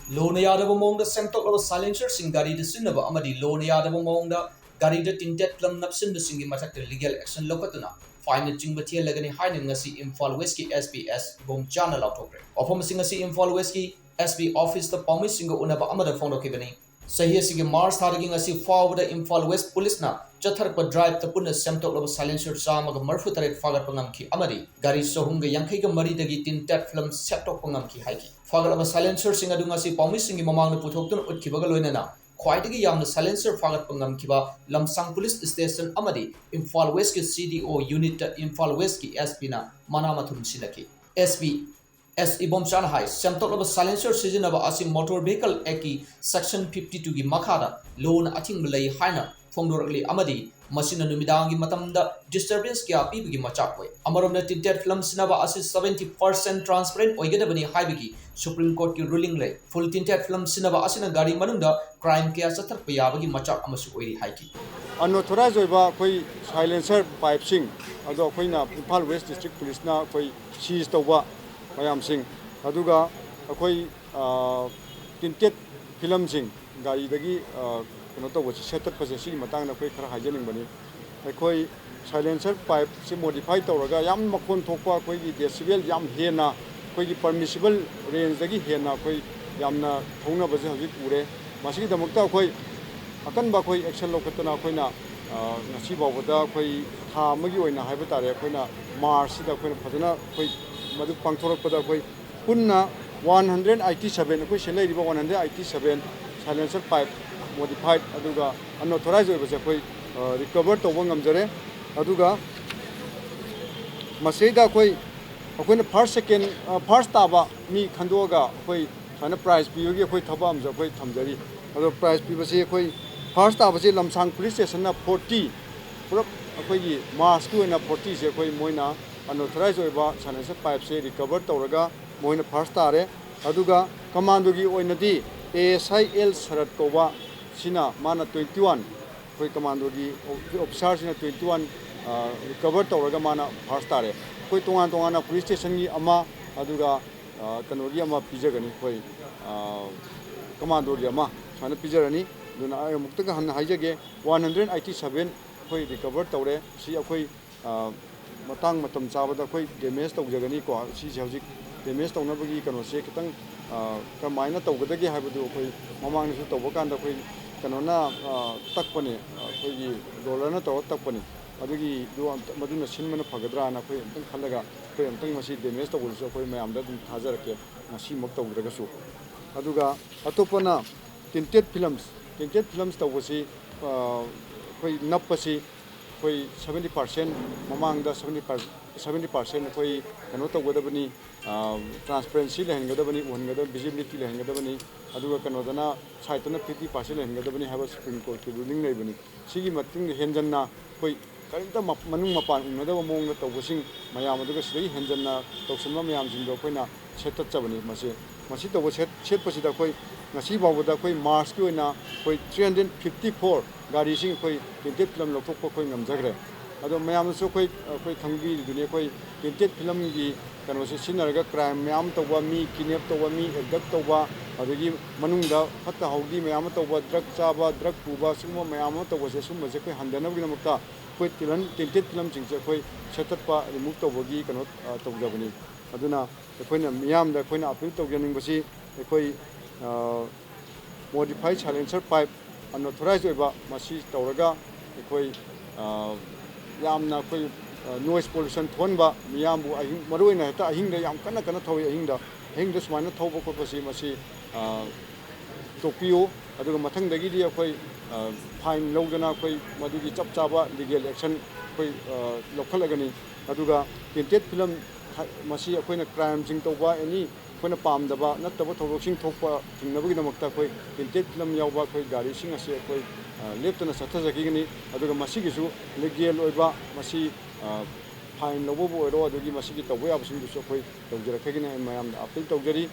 Loan yadaba mong da semtok laba silencer sing gari de sinaba amadi loan yadaba mong da gari de tinted plum napsin de singi matak de legal action lokatuna fine ching batia lagani hiding ngasi Imphal West ki SBS bom channel autogre ofam sing ngasi Imphal West ki SB office the promise singa unaba amada phone kibani sahi asigi Mars tharagi ngasi forward Imphal West police na chathar pa drive ta punna semtok laba silencer sama ga marfu taret fagar pangam ki amadi gari sohunga yankai ga mari dagi tinted film septok pangam ki haiki fagalaba silencer sing adu ngasi promise singi mamang na puthokton utkibaga loinana khwaidagi yamna silencer fagat pangam kiba lamsang police station amadi Imphal West ki CDO unit Imphal West ki SP na manamathum sinaki SP as ibom chan hai semtok silencer sizinaba asi motor vehicle eki section 52 gi makhada loan athing lei haina phongdorli amadi masina numidangi matamda disturbance kya pibigi machakoi amaromna tinted film sinaba asi 70% transparent oigedabani haibigi Supreme Court ki ruling lei full tinted film sinaba asina gari manunda crime kya sathak payabagi machak amasu oiri haiki unauthorized oiba koi silencer pipe sing ado koina Imphal West District Police na koi seize toba mayam sing aduga koi tinted film sing gari dagi kano to was set up as a city matang na koi khara hajening bani koi silencer pipe si modify tawraga yam makon thokpa koi gi decibel yam hena koi gi permissible range dagi hena koi yamna thongna baje hojik ure masigi damakta koi akan ba koi action lokatna koina ngasi bawda koi tha magi oina haiba tare koina Mars da koina phadana koi madu pangthorokpada koi punna 187 koi selai riba 187 silencer pipe modified aduga unauthorized oibase koi recover toba ngamjare aduga maseida koi akoina first taba mi khandoga koi thana prize piyogi koi thaba amja koi thamjari ado prize pibase koi first tabase lamsang police station na 40 pura akoi Mars ku na 40 se koi moina unauthorized oiba silencer pipe se recover tawraga moina first tare aduga commando gi oinadi ASIL sarat kowa sina mana 21 koi commando gi officer sina 21 recover tawraga mana first tare koi tongan na police station gi ama aduga kano gi ama pijagani koi commando gi ama sana pijarani duna ay muktaga han haijage 187 koi recover tawre si akoi matang matam chabada koi damage tawjagani ko si hojik damage tawnabagi kano se kitang kamaina tawgadagi haibadu koi mamang su tawba kanda koi kano na takpani koi gi dollar na taw takpani adugi do maduna sinmana phagadra na koi amtang khalaga koi amtang masi damage tawulso koi mayamda dum thajarake masi mak tawdraga su aduga atopana tinted films tawasi koi napasi koi 70% mamang da 70% koi kano tawgadabani transparency lehengadabani uhangada visibility lehengadabani aduga kano dana saitana 50% lehengadabani haba Supreme Court ki ruling leibani sigi mating henjanna koi karinta manung mapan ungadaba mong tawgasing mayam aduga sidai henjanna tawsanma mayam jingdo koina setat chabani masi tawba set pasida koi ngasi bawda koi Mars ki oina koi 354 gari sing koi tinted film lokthokpa koi ngamjagre ado mayam so koi thangbi dune koi tinted film gi kano se sinaraga crime mayam tawba mi kidnap tawba mi abduct tawba adagi manungda fatta hawgi mayam tawba drug chaba drug puba summa mayam tawba se summa se koi handana gi namakta koi tinted film sing se koi setatpa remove tawbagi kano tawjabani aduna koina miyam da koina appeal tawgening basi koi modified silencer pipe unauthorized oiba masi tawraga koi yamna koi noise pollution thonba miyambu ahing maruina heta ahingda yam kana thawi ahingda sumana thawba ko pasi masi tokpio aduga mathangdagi di koi fine logdana koi madugi chap chaba legal action koi lokhalagani aduga tinted film masi akoina crime jing tawba any koina pamdaba nattaba thoroksing thokpa thingnabagi namakta koi tinted film yawba koi gari sing ase koi leptana sathajagini aduga masi gisu legal oiba masi fine lobo ero adugi masi gi tawba yabsing gisu koi tawjarakhagina mayam appeal tawjari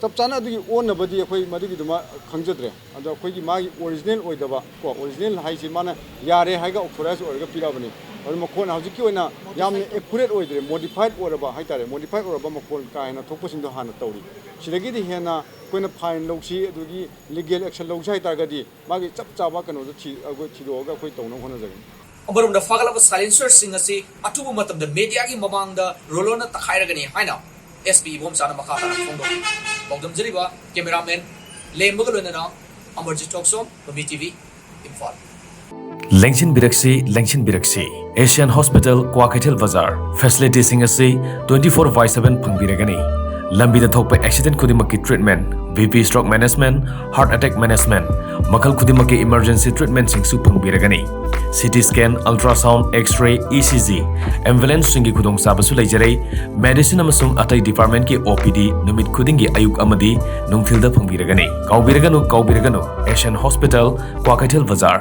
chap chana adugi onabadi koi madugi duma khangjadre ado koi gi magi original oidaba ko original haisi mana yare haiga authorized orga pirabani ꯑꯗꯨ ꯃꯈꯣꯟ ꯍꯧꯖꯤꯛꯀꯤ ꯑꯣꯏꯅ ꯌꯥꯝꯅ accurate ꯑꯣꯏꯗ꯭ꯔꯦ modified ꯑꯣꯏꯔꯕ ꯍꯥꯏꯇꯥꯔꯦ modified ꯑꯣꯏꯔꯕ ꯃꯈꯣꯟ ꯀꯥ ꯍꯦꯟꯅ ꯊꯣꯛꯄꯁꯤꯡꯗꯣ ꯍꯥꯟꯅ ꯇꯧꯔꯤ ꯁꯤꯗꯒꯤꯗꯤ ꯍꯦꯟꯅ ꯑꯩꯈꯣꯏꯅ ꯐꯥꯏꯟ ꯂꯧꯁꯤ ꯑꯗꯨꯒꯤ ꯂꯤꯒꯦꯜ ꯑꯦꯛꯁꯟ ꯂꯧꯁꯤ ꯍꯥꯏꯇꯥꯔꯒꯗꯤ ꯃꯥꯒꯤ ꯆꯞ ꯆꯥꯕ ꯀꯩꯅꯣꯗꯣ ꯑꯩꯈꯣꯏ ꯊꯤꯗꯣꯛꯑꯒ ꯑꯩꯈꯣꯏ ꯇꯧꯅꯕ ꯍꯣꯠꯅꯖꯒꯅꯤ ꯑꯃꯔꯣꯝꯗ ꯐꯥꯒꯠꯂꯕ ꯁꯥꯏꯂꯦꯟꯁꯔꯁꯤꯡ ꯑꯁꯤ ꯑꯊꯨꯕ ꯃꯇꯝꯗ ꯃꯦꯗꯤꯌꯥꯒꯤ ꯃꯃꯥꯡꯗ ꯔꯣꯂꯣꯅ ꯇꯛꯈꯥꯏꯔꯒꯅꯤ ꯍꯥꯏꯅ ꯑꯦꯁꯄꯤ ꯏꯕꯣꯝꯆꯥꯅ ꯃꯈꯥ ꯇꯥꯅ ꯐꯣꯡꯗꯣꯛꯈꯤ ꯄꯥꯎꯗꯝꯖꯔꯤꯕ ꯀꯦꯃꯦꯔꯥꯃꯦꯟ ꯂꯦꯝꯕꯒ ꯂꯣꯏꯅꯅ ꯑꯃꯔꯖꯤꯠ ꯇꯣꯛꯁꯣꯝ ꯃꯃꯤ TV Imphal ꯂꯦꯡꯁꯤꯟꯕꯤꯔꯛꯁꯤ Asian hospital Kwakeithel ꯕꯖꯥꯔ ꯐꯦꯁꯤꯂꯤꯇꯤꯁꯤꯡ ꯑꯁꯤ 24/7 ꯐꯪꯕꯤꯔꯒꯅꯤ ꯂꯝꯕꯤꯗ ꯊꯣꯛꯄ ꯑꯦꯛꯁꯤꯗꯦꯟꯠ ꯈꯨꯗꯤꯡꯃꯛꯀꯤ treatment BP stroke management heart attack management makal khudimaki emergency treatment singsu phangbiragani CT scan ultrasound x-ray ECG ambulance singi khudong sabasu leijare medicine amasung atai department ki OPD numit khudingi ayuk amadi nungthilda phangbiragani kaubiraganu Asian Hospital Kwakaithel Bazaar